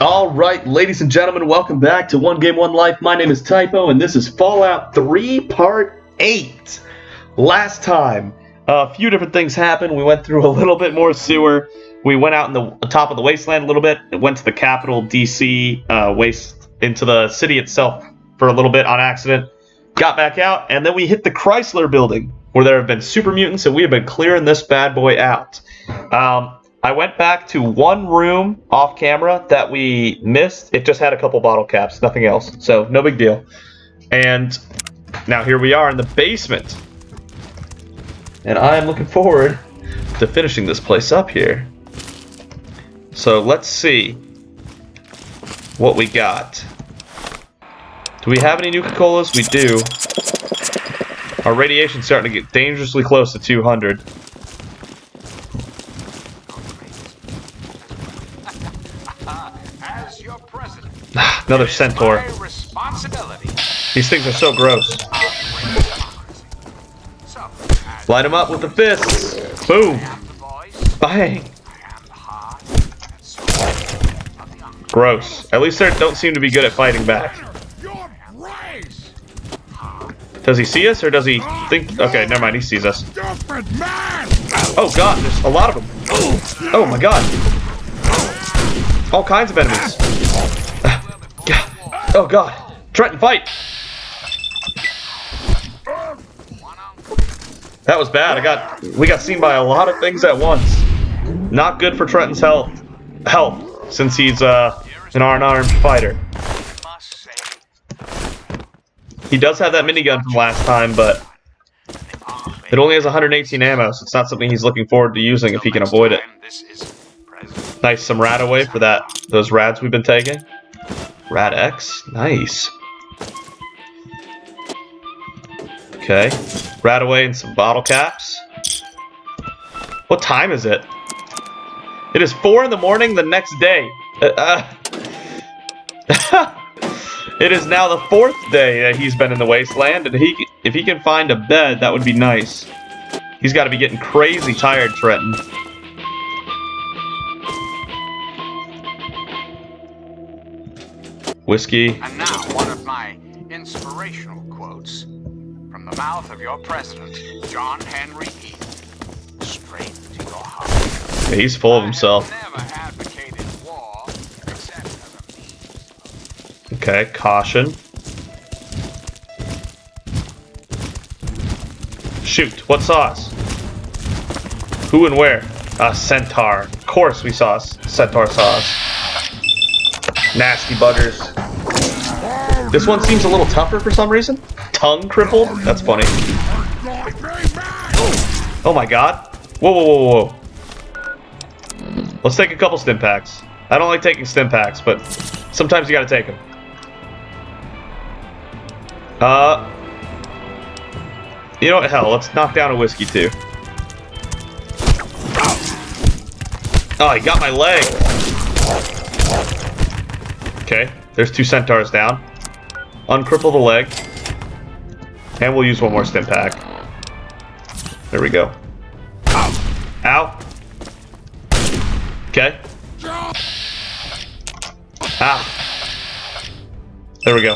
Alright, ladies and gentlemen, welcome back to 1Game1Life. My name is Typo, and this is Fallout 3 Part 8. Last time, a few different things happened. We went through a little bit more sewer. We went out in the top of the wasteland a little bit. It went to the capital, DC, into the city itself for a little bit on accident. Got back out, and then we hit the Chrysler building, where there have been super mutants, and we have been clearing this bad boy out. I went back to one room off camera that we missed. It just had a couple bottle caps, nothing else. So, no big deal. And now here we are in the basement. And I am looking forward to finishing this place up here. So, let's see what we got. Do we have any Nuka-Colas? We do. Our radiation's starting to get dangerously close to 200. Another centaur. These things are so gross. Light them up with the fists. Boom. Bang. Gross. At least they don't seem to be good at fighting back. Does he see us or does he think? Okay, never mind. He sees us. Oh god, there's a lot of them. Oh my god. All kinds of enemies. Oh god. Trenton, fight! That was bad. We got seen by a lot of things at once. Not good for Trenton's health since he's an unarmed fighter. He does have that minigun from last time, but it only has 118 ammo, so it's not something he's looking forward to using if he can avoid it. Nice, some rad away for those rads we've been taking. Rad X, nice. Okay, rad away and some bottle caps. What time is it? It is 4 in the morning the next day. It is now the 4th day that he's been in the wasteland, and if he can find a bed, that would be nice. He's got to be getting crazy tired, Trenton. Whiskey. And now one of my inspirational quotes from the mouth of your president, John Henry E. Straight to your heart. Yeah, he's full of himself. Never advocated war except as a means. Okay, caution. Shoot, what sauce? Who and where? Centaur. Of course we saw centaur sauce. Nasty buggers. This one seems a little tougher for some reason. Tongue crippled? That's funny. Oh my god. Whoa, whoa, whoa, whoa. Let's take a couple stim packs. I don't like taking stim packs, but sometimes you gotta take them. You know what? Hell, let's knock down a whiskey too. Oh, he got my leg. Okay, there's 2 centaurs down. Uncripple the leg. And we'll use one more stim pack. There we go. Ow. Okay. Ah. There we go.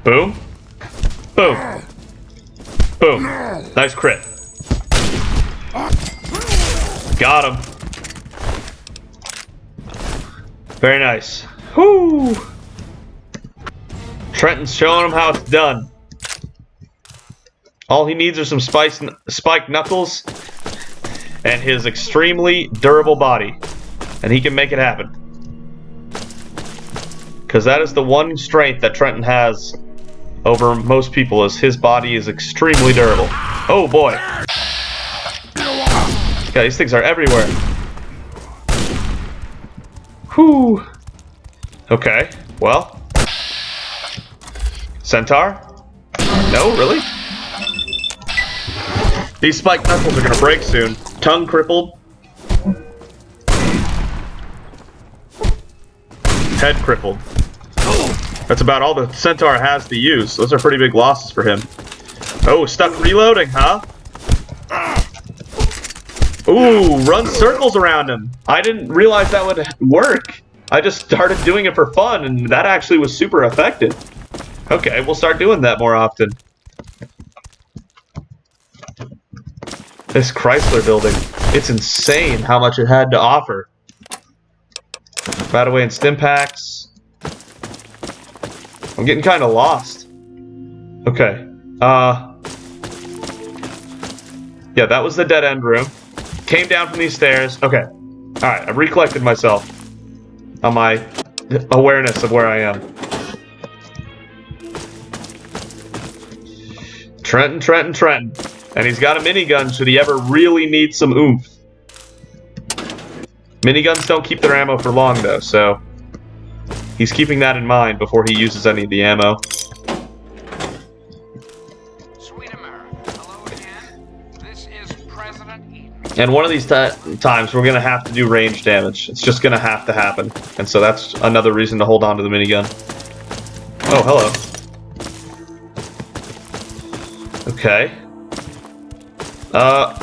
Boom. Boom. Boom. Nice crit. Got him. Very nice. Whoo! Trenton's showing him how it's done. All he needs are some spiked knuckles and his extremely durable body. And he can make it happen. Because that is the one strength that Trenton has over most people, is his body is extremely durable. Oh boy. God, these things are everywhere. Whew. Okay, well. Centaur? No, really? These spiked knuckles are gonna break soon. Tongue crippled. Head crippled. That's about all the Centaur has to use. Those are pretty big losses for him. Oh, stuck reloading, huh? Ooh, run circles around him. I didn't realize that would work. I just started doing it for fun, and that actually was super effective. Okay, we'll start doing that more often. This Chrysler building, it's insane how much it had to offer. Right away in stim packs. I'm getting kind of lost. Okay. Yeah, that was the dead end room. Came down from these stairs. Okay. Alright, I've recollected myself on my awareness of where I am. Trenton. And he's got a minigun should he ever really need some oomph. Miniguns don't keep their ammo for long, though, so he's keeping that in mind before he uses any of the ammo. Sweet America. Hello again. This is President Eden. And one of these times, we're going to have to do range damage. It's just going to have to happen. And so that's another reason to hold on to the minigun. Oh, hello. Okay.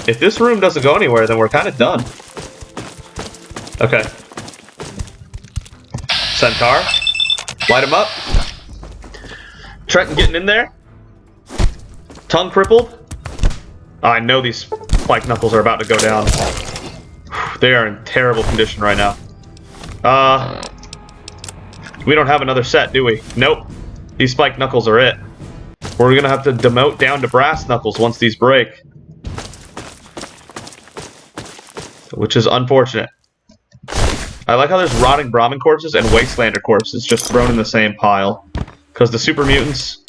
If this room doesn't go anywhere, then we're kind of done. Okay. Centaur. Light him up. Trenton getting in there. Tongue crippled. Oh, I know these spike knuckles are about to go down. They are in terrible condition right now. We don't have another set, do we? Nope. These spike knuckles are it. We're gonna have to demote down to brass knuckles once these break. Which is unfortunate. I like how there's rotting Brahmin corpses and Wastelander corpses just thrown in the same pile. Because the super mutants...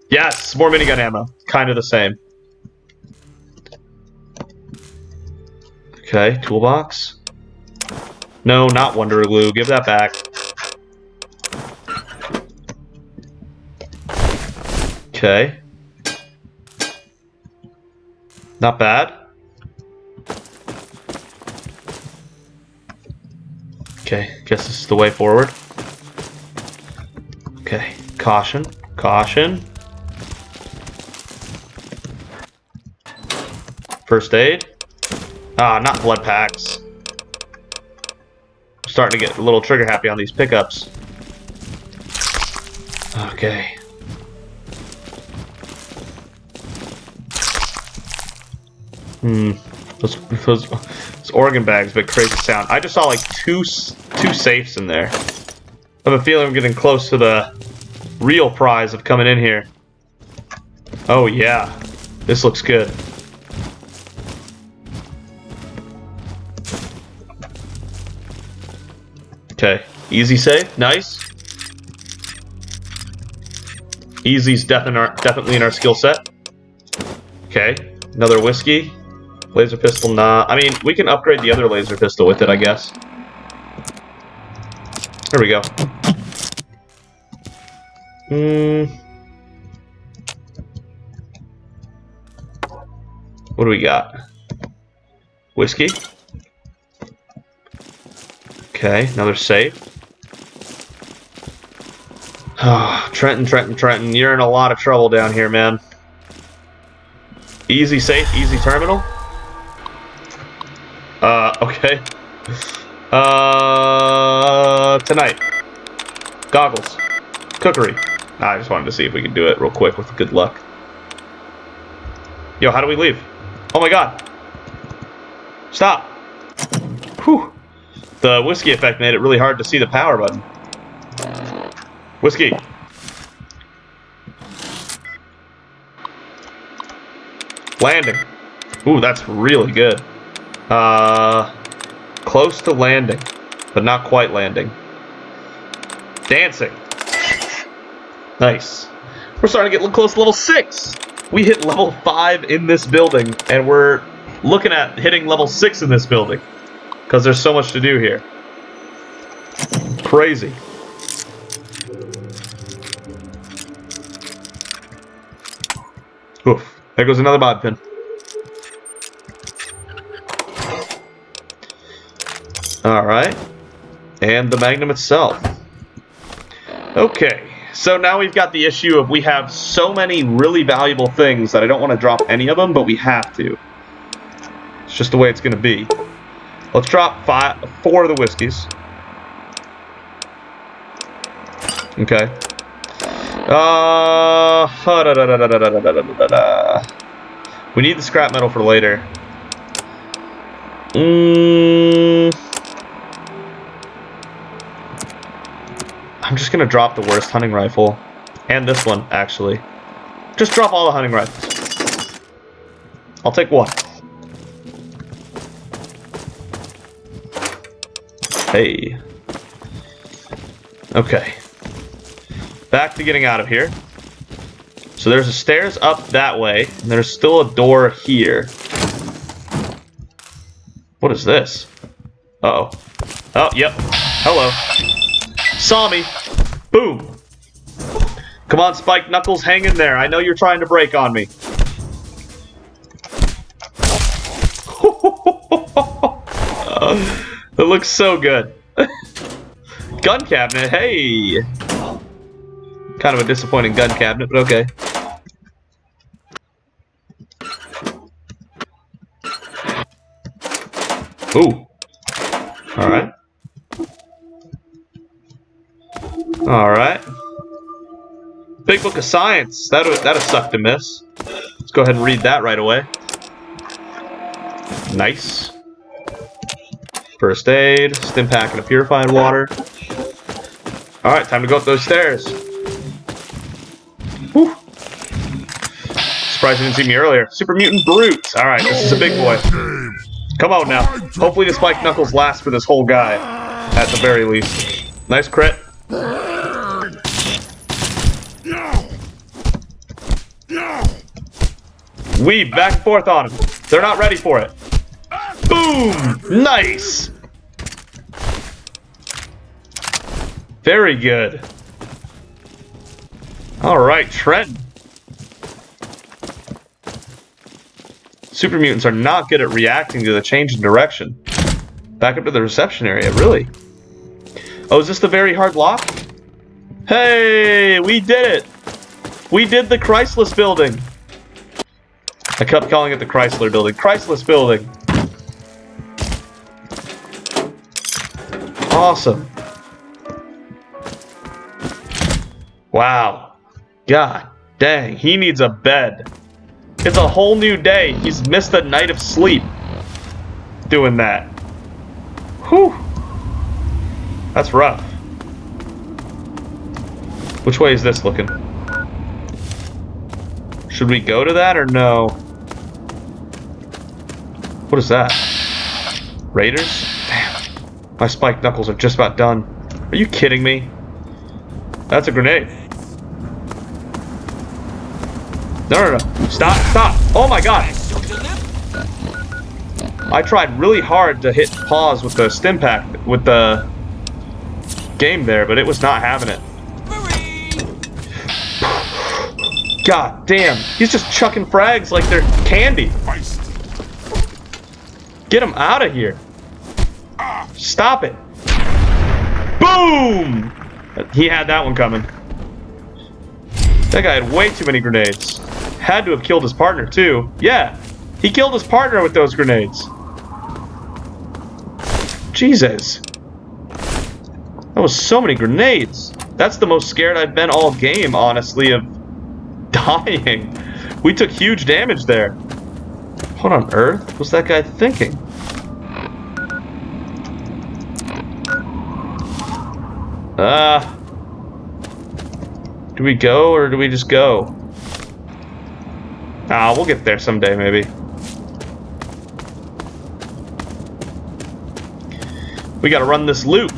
Yes! More minigun ammo. Kind of the same. Okay, toolbox. No, not Wonder Glue. Give that back. Okay. Not bad. Okay, guess this is the way forward. Okay, caution, caution. First aid. Ah, not blood packs. I'm starting to get a little trigger happy on these pickups. Okay. Those organ bags make crazy sound. I just saw like two safes in there. I have a feeling I'm getting close to the real prize of coming in here. Oh yeah, this looks good. Okay, easy save, nice. Easy's definitely in our skill set. Okay, another whiskey. Laser pistol, nah. I mean, we can upgrade the other laser pistol with it, I guess. There we go. What do we got? Whiskey. Okay, another safe. Oh, Trenton, you're in a lot of trouble down here, man. Easy safe, easy terminal. Okay. Tonight. Goggles. Cookery. I just wanted to see if we could do it real quick with good luck. Yo, how do we leave? Oh my god. Stop. Whew. The whiskey effect made it really hard to see the power button. Whiskey. Landing. Ooh, that's really good. Close to landing, but not quite landing. Dancing. Nice. We're starting to get close to level 6. We hit level 5 in this building, and we're looking at hitting level 6 in this building. Because there's so much to do here. Crazy. Oof. There goes another mod pin. Alright. And the Magnum itself. Okay. So now we've got the issue of we have so many really valuable things that I don't want to drop any of them, but we have to. It's just the way it's gonna be. Let's drop 4 of the whiskeys. Okay. We need the scrap metal for later. I'm just gonna drop the worst hunting rifle. And this one, actually. Just drop all the hunting rifles. I'll take one. Hey. Okay. Back to getting out of here. So there's a stairs up that way, and there's still a door here. What is this? Uh-oh. Oh, yep. Hello. Saw me. Boom. Come on, Spike Knuckles, hang in there. I know you're trying to break on me. It looks so good. Gun cabinet, hey! Kind of a disappointing gun cabinet, but okay. Ooh. Alright. Alright. Big Book of Science. That'd suck to miss. Let's go ahead and read that right away. Nice. First aid, stim pack, and a purified water. Alright, time to go up those stairs. Whew. Surprised you didn't see me earlier. Super Mutant Brute. Alright, this is a big boy. Come on now. Hopefully the Spike Knuckles lasts for this whole guy. At the very least. Nice crit. Weave back and forth on him. They're not ready for it. Boom! Nice! Very good. Alright, Trenton. Super mutants are not good at reacting to the change in direction. Back up to the reception area, really? Oh, is this the very hard lock? Hey, we did it! We did the Chrysler building! I kept calling it the Chrysler building. Chrysler building! Awesome. Wow. God dang, he needs a bed. It's a whole new day. He's missed a night of sleep doing that. Whew. That's rough. Which way is this looking? Should we go to that or no? What is that? Raiders? Damn. My Spike Knuckles are just about done. Are you kidding me? That's a grenade. No. Stop, stop. Oh my god. I tried really hard to hit pause with the stim pack, with the game there, but it was not having it. God damn. He's just chucking frags like they're candy. Get him out of here. Stop it. Boom! He had that one coming. That guy had way too many grenades. Had to have killed his partner too. Yeah, he killed his partner with those grenades. Jesus. That was so many grenades. That's the most scared I've been all game, honestly, of dying. We took huge damage there. What on earth was that guy thinking? Do we go or do we just go? Ah, we'll get there someday, maybe. We gotta run this loop.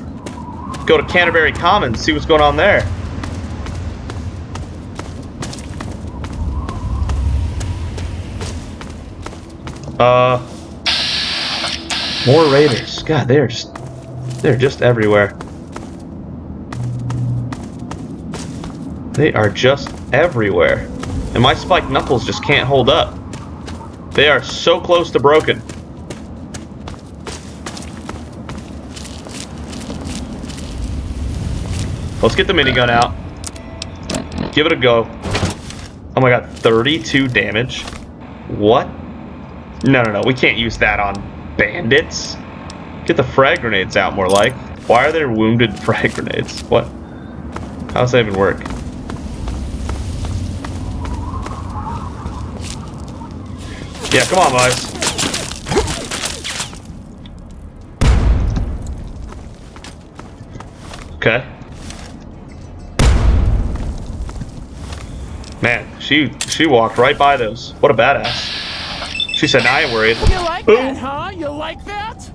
Go to Canterbury Commons, see what's going on there. More raiders. God, they're just everywhere. They are just everywhere. And my Spike Knuckles just can't hold up. They are so close to broken. Let's get the minigun out. Give it a go. Oh my god, 32 damage? What? No, no, no. We can't use that on bandits. Get the frag grenades out, more like. Why are there wounded frag grenades? What? How does that even work? Yeah, come on, boys. Okay. Man, she walked right by those. What a badass. She said, "Nah, I ain't worried." You like that, huh? You like that?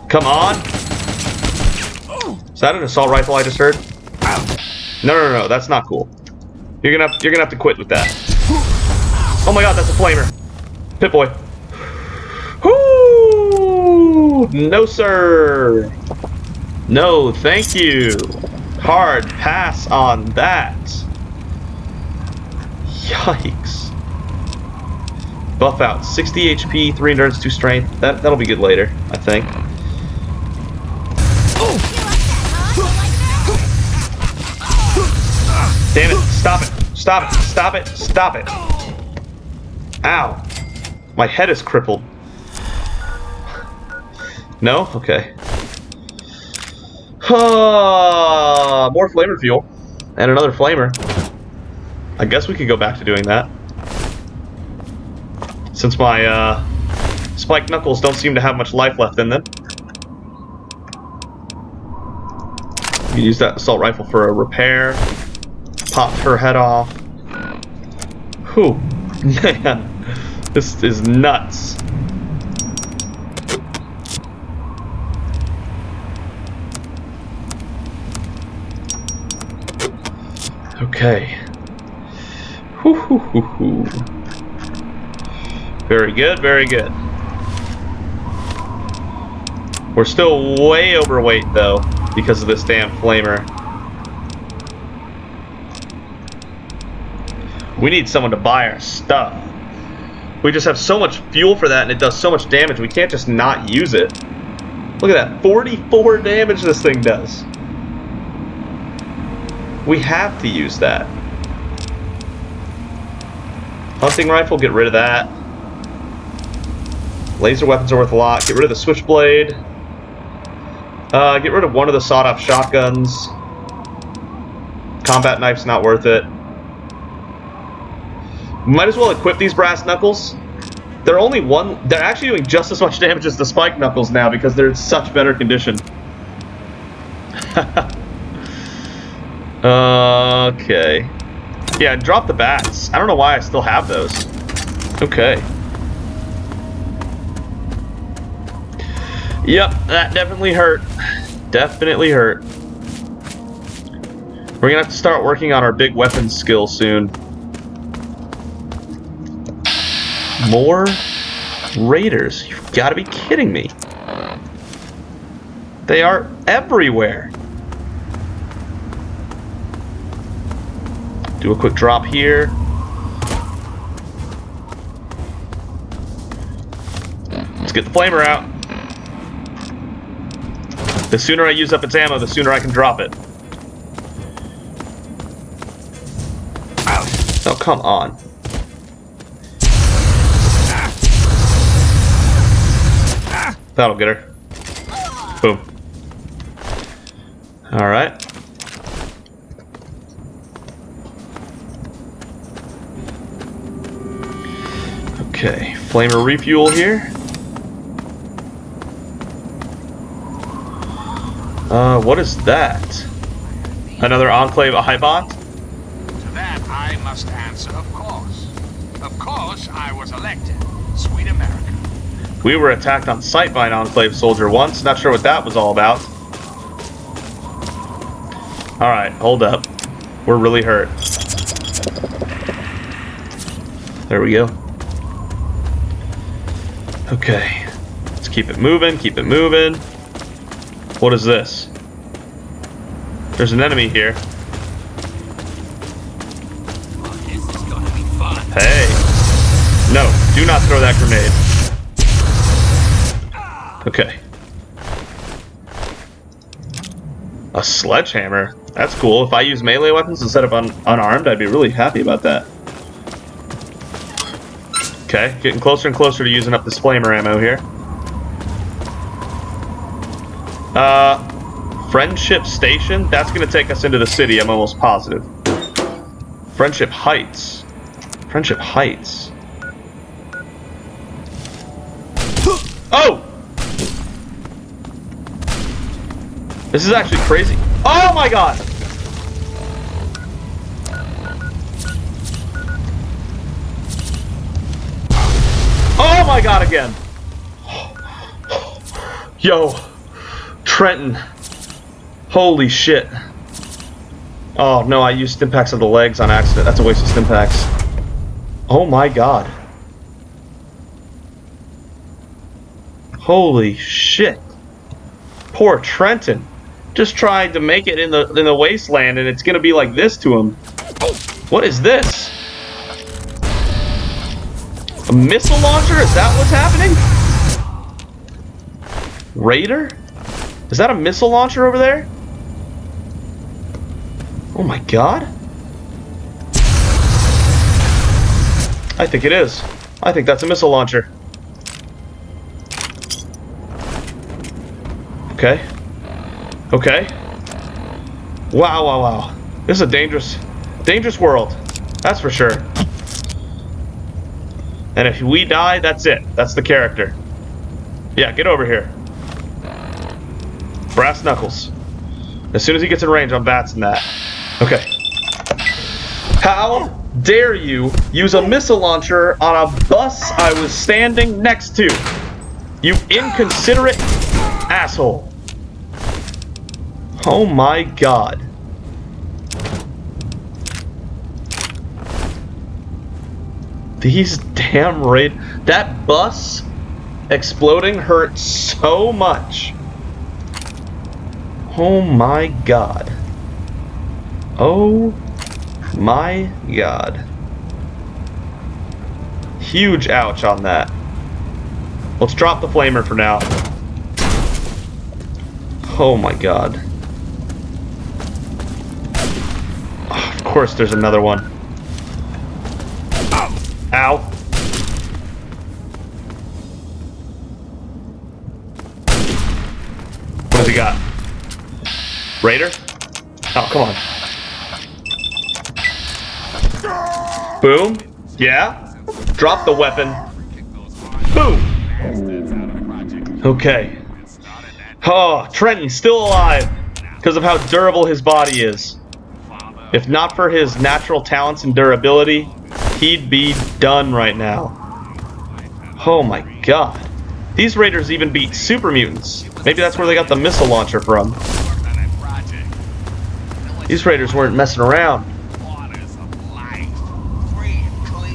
Come on. Is that an assault rifle I just heard? No, no, no, no, that's not cool. You're gonna have to quit with that. Oh my god, that's a flamer. Pit boy. Whoo! No, sir. No, thank you. Hard pass on that. Yikes. Buff out. 60 HP, 3 endurance, 2 strength. That'll be good later, I think. Damn it. Stop it. Stop it. Stop it. Stop it. Ow. My head is crippled. No? Okay. More flamer fuel. And another flamer. I guess we could go back to doing that. Since my spiked knuckles don't seem to have much life left in them. You use that assault rifle for a repair. Popped her head off. Whew. Man. This is nuts. Okay. Whew, whew, whew, whew. Very good, very good. We're still way overweight though, because of this damn flamer. We need someone to buy our stuff. We just have so much fuel for that and it does so much damage, we can't just not use it. Look at that, 44 damage this thing does. We have to use that. Hunting rifle, get rid of that. Laser weapons are worth a lot. Get rid of the switchblade. Get rid of one of the sawed-off shotguns. Combat knife's not worth it. Might as well equip these brass knuckles. They're actually doing just as much damage as the spike knuckles now because they're in such better condition. Okay. Yeah, drop the bats. I don't know why I still have those. Okay. Yep, that definitely hurt. Definitely hurt. We're gonna have to start working on our big weapons skill soon. More raiders. You've got to be kidding me. They are everywhere. Do a quick drop here. Let's get the flamer out. The sooner I use up its ammo, the sooner I can drop it. Oh, come on. That'll get her. Boom. Alright. Okay, flamer refuel here. What is that? Another Enclave Ibot? To that I must answer, of course. Of course I was elected. Sweet America. We were attacked on sight by an Enclave soldier once. Not sure what that was all about. Alright, hold up. We're really hurt. There we go. Okay. Let's keep it moving, keep it moving. What is this? There's an enemy here. This is gonna be fun. Hey. No, do not throw that grenade. Okay. A sledgehammer. That's cool. If I use melee weapons instead of unarmed, I'd be really happy about that. Okay, getting closer and closer to using up this flamer ammo here. Friendship Station? That's gonna take us into the city, I'm almost positive. Friendship Heights. Friendship Heights. Oh! This is actually crazy. Oh my god! Oh my god again! Yo, Trenton. Holy shit. Oh no, I used Stimpaks on the legs on accident. That's a waste of Stimpaks. Oh my god. Holy shit. Poor Trenton. Just tried to make it in the wasteland and it's gonna be like this to him. What is this? A missile launcher? Is that what's happening? Raider? Is that a missile launcher over there? Oh my god. I think it is. I think that's a missile launcher. Okay. Okay. Wow, wow, wow. This is a dangerous world. That's for sure. And if we die, that's it. That's the character. Yeah, get over here. Brass knuckles. As soon as he gets in range, I'm batsing that. Okay. How dare you use a missile launcher on a bus I was standing next to? You inconsiderate asshole. Oh my god. These damn that bus exploding hurt so much. Oh my god. Oh my god. Huge ouch on that. Let's drop the flamer for now. Oh my god. Oh, of course there's another one. Ow. What has he got? Raider? Oh, come on. Boom. Yeah. Drop the weapon. Boom. Okay. Oh, Trenton's still alive because of how durable his body is. If not for his natural talents and durability, he'd be done right now. Oh my god. These raiders even beat super mutants. Maybe that's where they got the missile launcher from. These raiders weren't messing around.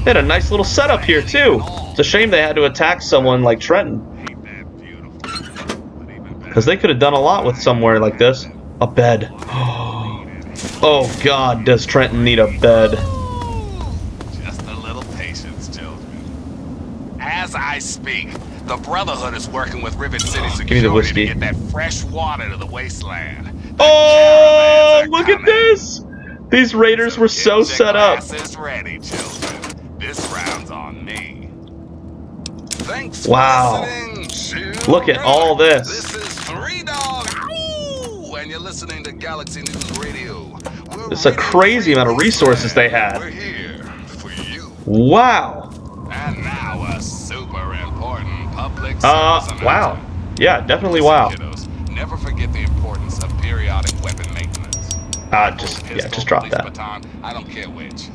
They had a nice little setup here too. It's a shame they had to attack someone like Trenton. Because they could have done a lot with somewhere like this. A bed. Oh god, does Trenton need a bed. Just a little patience, children. As I speak, the Brotherhood is working with Rivet City Give me the Security whiskey. to get that fresh water to the wasteland. Oh, look at this! These raiders were so set up. Is ready, children. This round's on me. Thanks Wow. for listening to Look at all this. This is Three Dog. Ow! And you're listening to Galaxy News Radio. It's a crazy amount of resources they had. We're here for you. Wow. And now a super important public service Wow. announcement. Yeah, definitely wow. Kiddos, never forget the importance of periodic weapon maintenance. Just drop Police that. baton, I don't care which.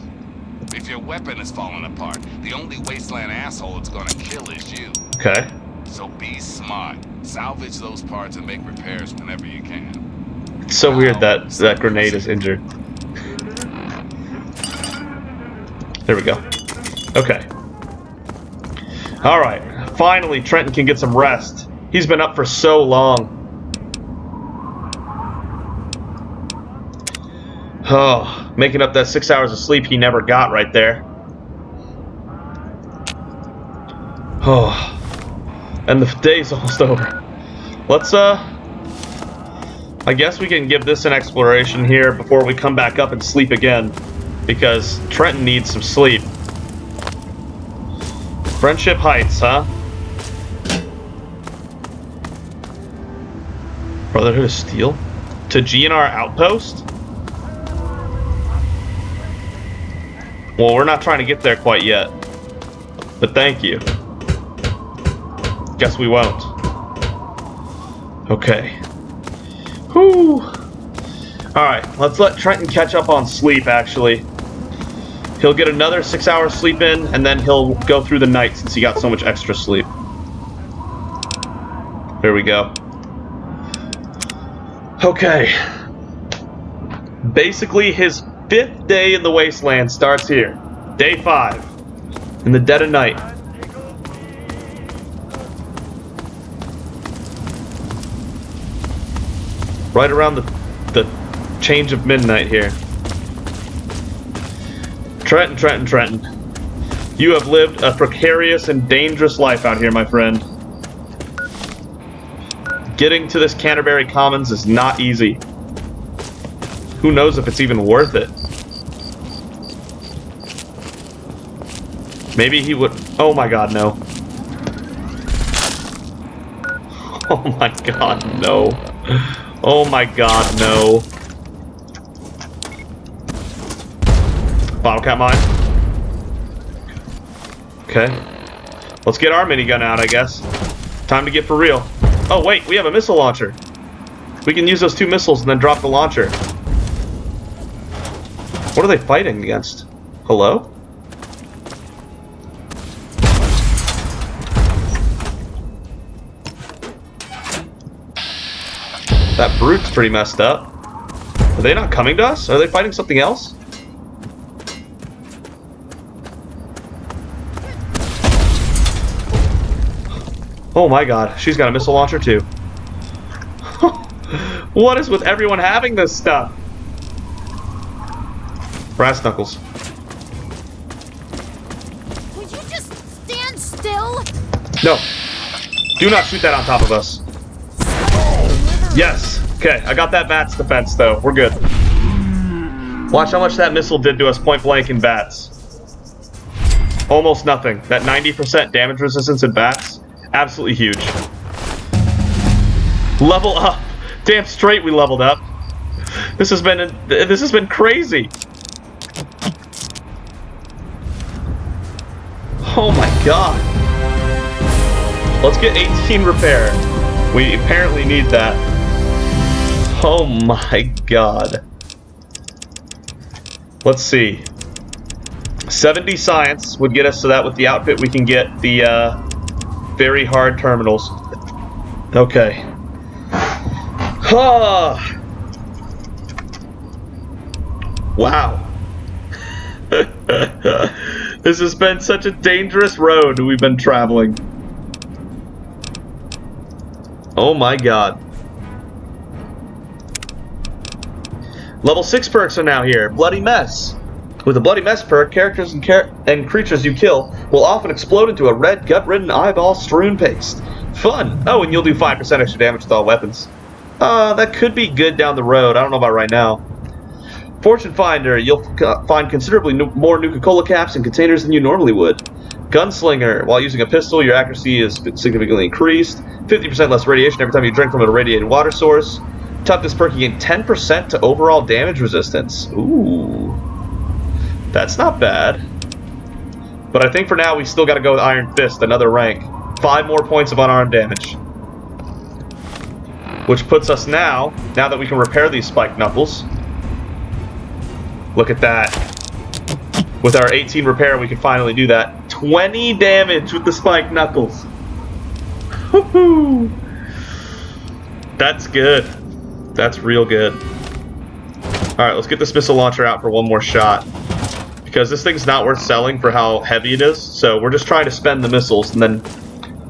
If your weapon is falling apart, the only wasteland asshole it's gonna kill is you. Okay. So be smart. Salvage those parts and make repairs whenever you can. It's so weird that that grenade is injured. There we go. Okay. Alright. Finally, Trenton can get some rest. He's been up for so long. Oh, making up that 6 hours of sleep he never got right there. Oh. And the day's almost over. Let's, I guess we can give this an exploration here before we come back up and sleep again. Because Trenton needs some sleep. Friendship Heights, huh? Brotherhood of Steel? To GNR Outpost? Well, we're not trying to get there quite yet. But thank you. Guess we won't. Okay. Whew. Alright, let's let Trenton catch up on sleep, actually. He'll get another 6 hours sleep in, and then he'll go through the night since he got so much extra sleep. There we go. Okay. Basically, his 5th day in the wasteland starts here. Day 5. In the dead of night. Right around the change of midnight here. Trenton. You have lived a precarious and dangerous life out here, my friend. Getting to this Canterbury Commons is not easy. Who knows if it's even worth it? Maybe he would... Oh my god, no. Oh my god, no. Oh my god, no. Bottle cap mine. Okay. Let's get our minigun out, I guess. Time to get for real. Oh wait, we have a missile launcher. We can use those 2 missiles and then drop the launcher. What are they fighting against? Hello? That brute's pretty messed up. Are they not coming to us? Are they fighting something else? Oh my god, she's got a missile launcher too. What is with everyone having this stuff? Brass knuckles. Would you just stand still? No. Do not shoot that on top of us. Yes. Okay, I got that bats defense though. We're good. Watch how much that missile did to us point blank in bats. Almost nothing. That 90% damage resistance in bats, absolutely huge. Level up. Damn straight we leveled up. This has been crazy. Oh my god. Let's get 18 repair. We apparently need that. Oh my god. Let's see. 70 science would get us so that with the outfit we can get the very hard terminals. Okay. Ah. Wow. This has been such a dangerous road we've been traveling. Oh my god. Level 6 perks are now here. Bloody Mess. With the Bloody Mess perk, characters and creatures you kill will often explode into a red, gut-ridden eyeball strewn paste. Fun! Oh, and you'll do 5% extra damage with all weapons. That could be good down the road. I don't know about right now. Fortune Finder. You'll find considerably more Nuka-Cola caps and containers than you normally would. Gunslinger. While using a pistol, your accuracy is significantly increased. 50% less radiation every time you drink from an irradiated water source. Toughness perk, you gain 10% to overall damage resistance. Ooh. That's not bad. But I think for now we still got to go with Iron Fist, another rank. 5 more points of unarmed damage. Which puts us now that we can repair these spiked knuckles. Look at that. With our 18 repair, we can finally do that. 20 damage with the spiked knuckles. Woohoo! That's good. That's real good. Alright, let's get this missile launcher out for one more shot. Because this thing's not worth selling for how heavy it is, so we're just trying to spend the missiles and then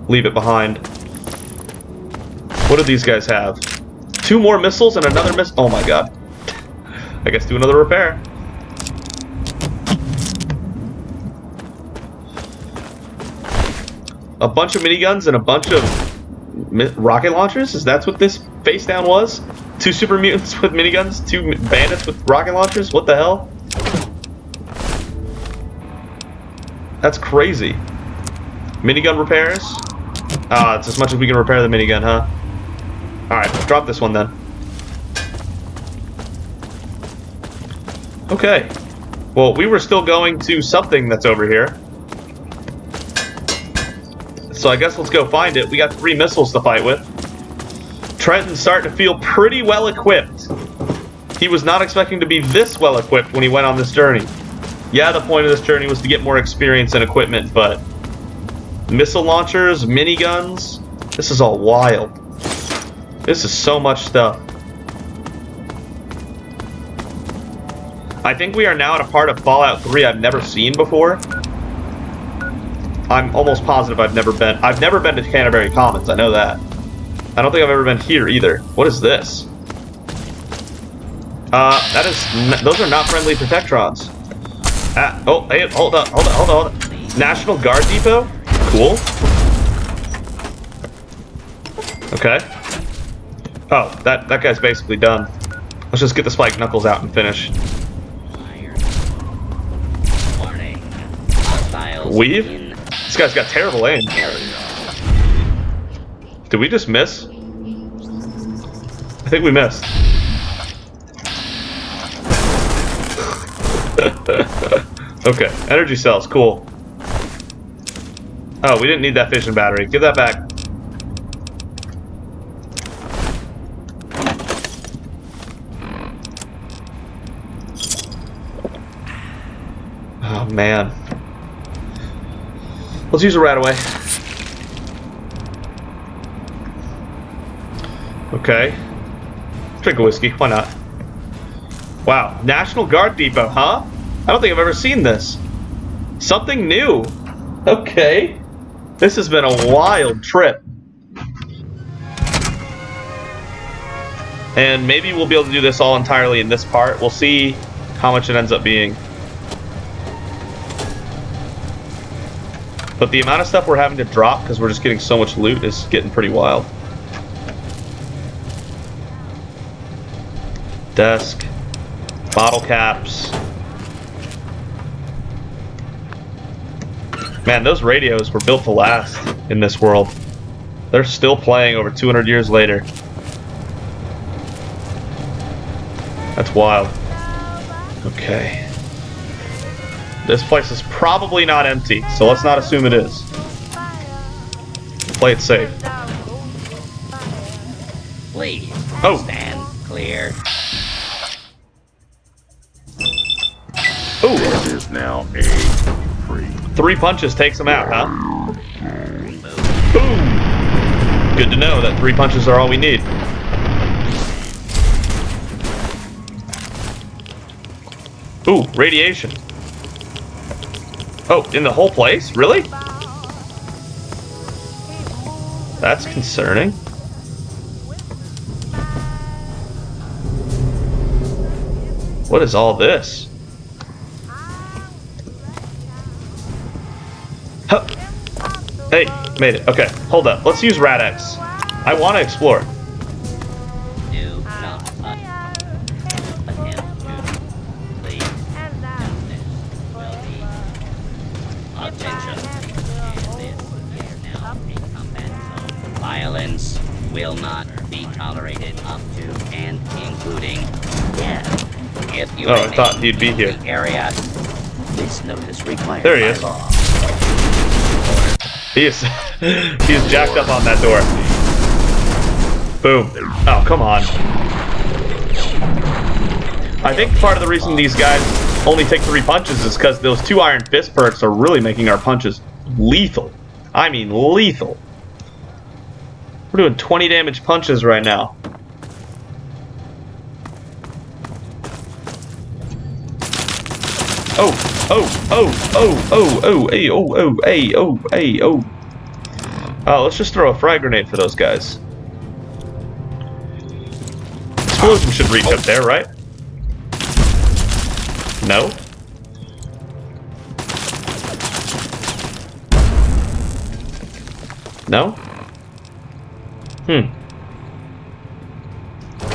leave it behind. What do these guys have? 2 more missiles and another missile? Oh my god. I guess do another repair. A bunch of miniguns and a bunch of rocket launchers? Is that what this face down was? 2 super mutants with miniguns? 2 bandits with rocket launchers? What the hell? That's crazy. Minigun repairs? Ah, it's as much as we can repair the minigun, huh? Alright, drop this one then. Okay. Well, we were still going to something that's over here. So I guess let's go find it. We got 3 missiles to fight with. Trenton's starting to feel pretty well equipped. He was not expecting to be this well equipped when he went on this journey. Yeah, the point of this journey was to get more experience and equipment, but missile launchers, miniguns, this is all wild. This is so much stuff. I think we are now at a part of Fallout 3 I've never seen before. I'm almost positive I've never been to Canterbury Commons, I know that. I don't think I've ever been here either. What is this? Those are not friendly Protectrons. Oh, hey, hold on. National Guard Depot? Cool. Okay. Oh, that guy's basically done. Let's just get the spiked knuckles out and finish. Weave? This guy's got terrible aim. Did we just miss? I think we missed. Okay, energy cells, cool. Oh, we didn't need that fission battery. Give that back. Oh, man. Let's use a rat away. Okay. Drink a whiskey, why not? Wow, National Guard Depot, huh? I don't think I've ever seen this. Something new. Okay. This has been a wild trip. And maybe we'll be able to do this all entirely in this part. We'll see how much it ends up being. But the amount of stuff we're having to drop because we're just getting so much loot is getting pretty wild. Desk. Bottle caps. Man, those radios were built to last in this world. They're still playing over 200 years later. That's wild. Okay. This place is probably not empty, so let's not assume it is. Play it safe. Please, stand clear. Ooh. This is now A-free. 3 punches takes him out, huh? Boom! Good to know that 3 punches are all we need. Ooh, radiation. Oh, in the whole place? Really? That's concerning. What is all this? Huh. Hey, made it. Okay, hold up. Let's use Rad-X. I want to explore. Do not attempt to leave. This will be attention. This is now a combat zone. Violence will not be tolerated up to and including death. If you I thought he'd be here. Area, this notice required. There he is. He is jacked up on that door. Boom. Oh, come on. I think part of the reason these guys only take 3 punches is because those 2 Iron Fist perks are really making our punches lethal. I mean lethal. We're doing 20 damage punches right now. Oh, let's just throw a frag grenade for those guys. Explosion should reach up there, right? No? No?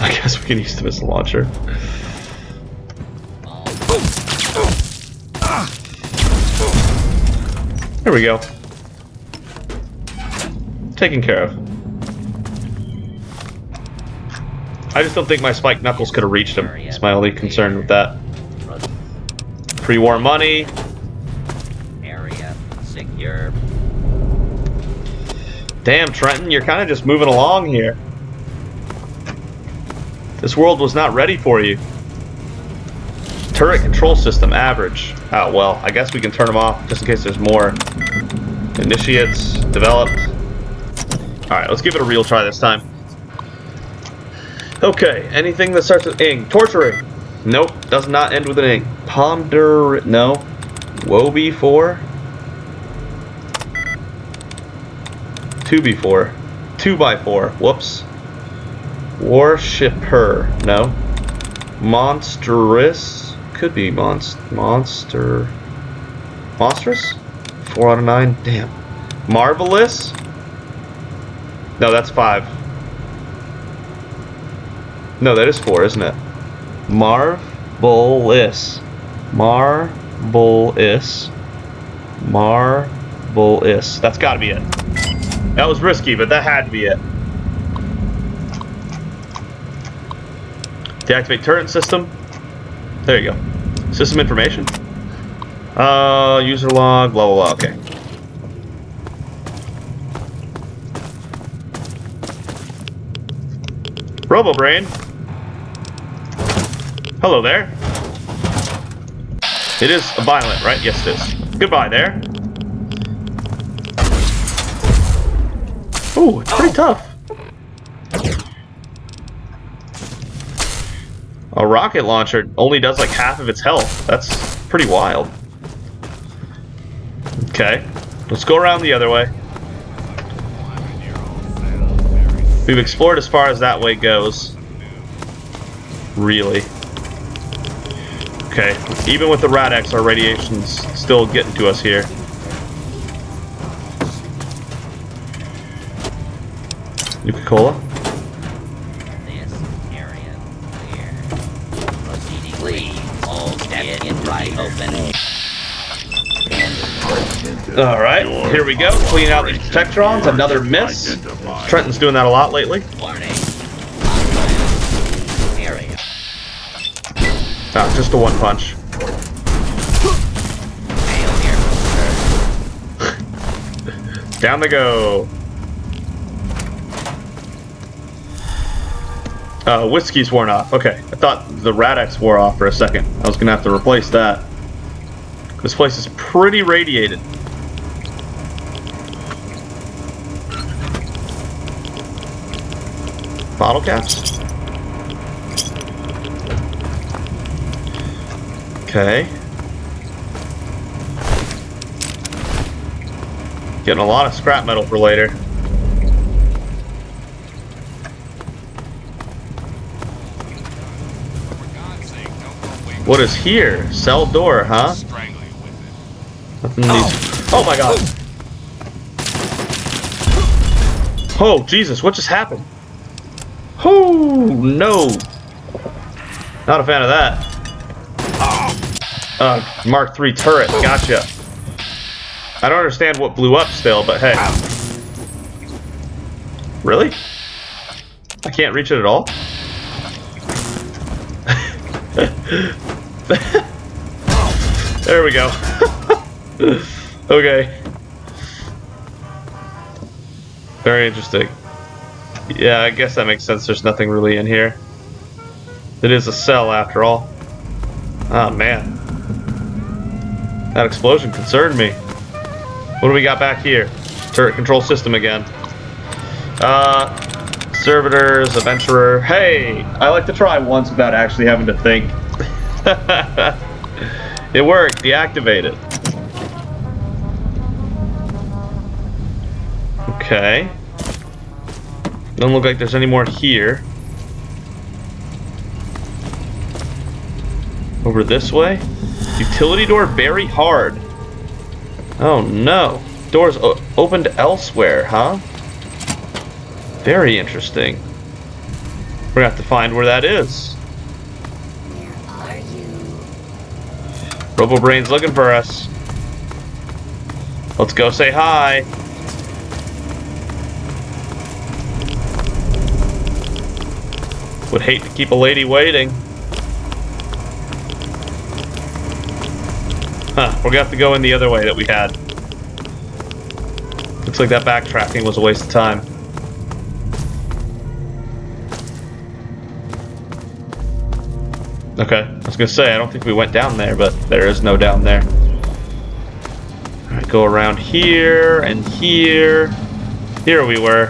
I guess we can use the missile launcher. There we go. taken care of. I just don't think my spiked knuckles could have reached him. That's my only concern with that. Pre-war money. Area secure. Damn, Trenton, you're kind of just moving along here. This world was not ready for you. Turret control system, average. Oh, well, I guess we can turn them off just in case there's more. Initiates, developed. Alright, let's give it a real try this time. Okay, anything that starts with ing. Torturing. Nope, does not end with an ing. Ponder, no. Woe-be-4. 2b4. 2x4. Whoops. Worshipper. No. Monstrous. Could be monster. Monstrous? 4 out of 9. Damn. Marvelous? No, that's 5. No, that is 4, isn't it? Marvelous. Marvelous. Marvelous. That's gotta be it. That was risky, but that had to be it. Deactivate turret system. There you go. System information. User log, blah, blah, blah. Okay. RoboBrain. Hello there. It is violent, right? Yes, it is. Goodbye there. Ooh, it's pretty tough. A rocket launcher only does like half of its health. That's pretty wild. Okay, let's go around the other way. We've explored as far as that way goes. Really. Okay, even with the Rad-X, our radiation's still getting to us here. Nuka-Cola? This area clear. Proceeding. Please, all steps in right open. Alright, here we go. Clean out these Protectrons. Another miss. Trenton's doing that a lot lately. Warning. Area. Ah, just a one punch. Fail here. Down they go. Whiskey's worn off. Okay, I thought the Rad-X wore off for a second. I was gonna have to replace that. This place is pretty radiated. Bottle caps? Okay. Getting a lot of scrap metal for later. What is here? Cell door, huh? Nothing in these. Oh my god! Oh, Jesus, what just happened? Oh, no! Not a fan of that. Mark III turret, gotcha. I don't understand what blew up still, but hey. Really? I can't reach it at all? There we go. Okay. Very interesting. Yeah, I guess that makes sense. There's nothing really in here. It is a cell after all. Oh man. That explosion concerned me. What do we got back here? Turret control system again. Servitors, adventurer. Hey! I like to try once without actually having to think. It worked. Deactivate it. Okay. Doesn't look like there's any more here. Over this way? Utility door very hard. Oh no. Doors opened elsewhere, huh? Very interesting. We're gonna have to find where that is. Where are you? RoboBrain's looking for us. Let's go say hi. Would hate to keep a lady waiting. Huh, we're gonna have to go in the other way that we had. Looks like that backtracking was a waste of time. Okay, I was gonna say, I don't think we went down there, but there is no down there. Alright, go around here and here. Here we were.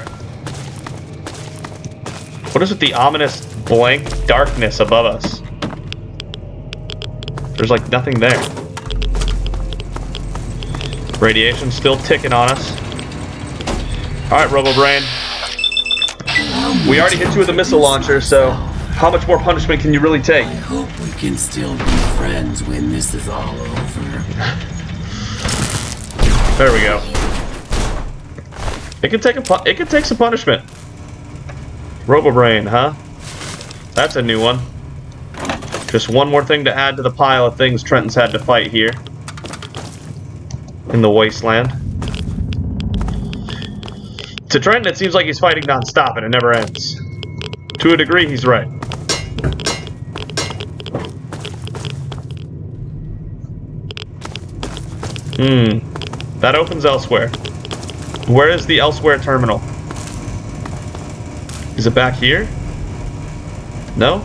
What is with the ominous blank darkness above us? There's like nothing there. Radiation's still ticking on us. Alright, RoboBrain. We already hit you with a missile launcher, so how much more punishment can you really take? I hope we can still be friends when this is all over. There we go. It could take some punishment. RoboBrain, huh? That's a new one. Just one more thing to add to the pile of things Trenton's had to fight here. In the wasteland. To Trenton, it seems like he's fighting non-stop and it never ends. To a degree, he's right. That opens elsewhere. Where is the elsewhere terminal? Is it back here? No?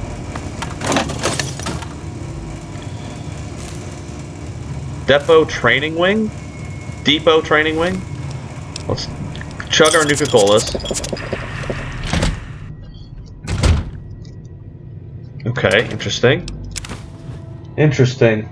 Depot training wing? Depot training wing? Let's chug our Nuka-Colas. Okay, interesting. Interesting.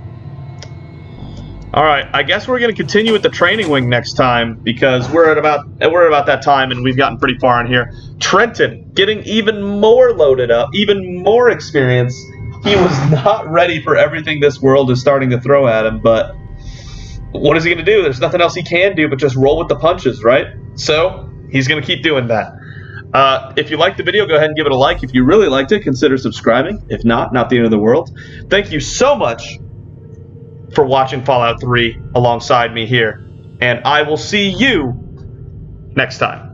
Alright, I guess we're going to continue with the training wing next time, because we're at about that time and we've gotten pretty far in here. Trenton, getting even more loaded up, even more experience. He was not ready for everything this world is starting to throw at him, but what is he going to do? There's nothing else he can do but just roll with the punches, right? So, he's going to keep doing that. If you liked the video, go ahead and give it a like. If you really liked it, consider subscribing. If not, not the end of the world. Thank you so much for watching Fallout 3 alongside me here, and I will see you next time.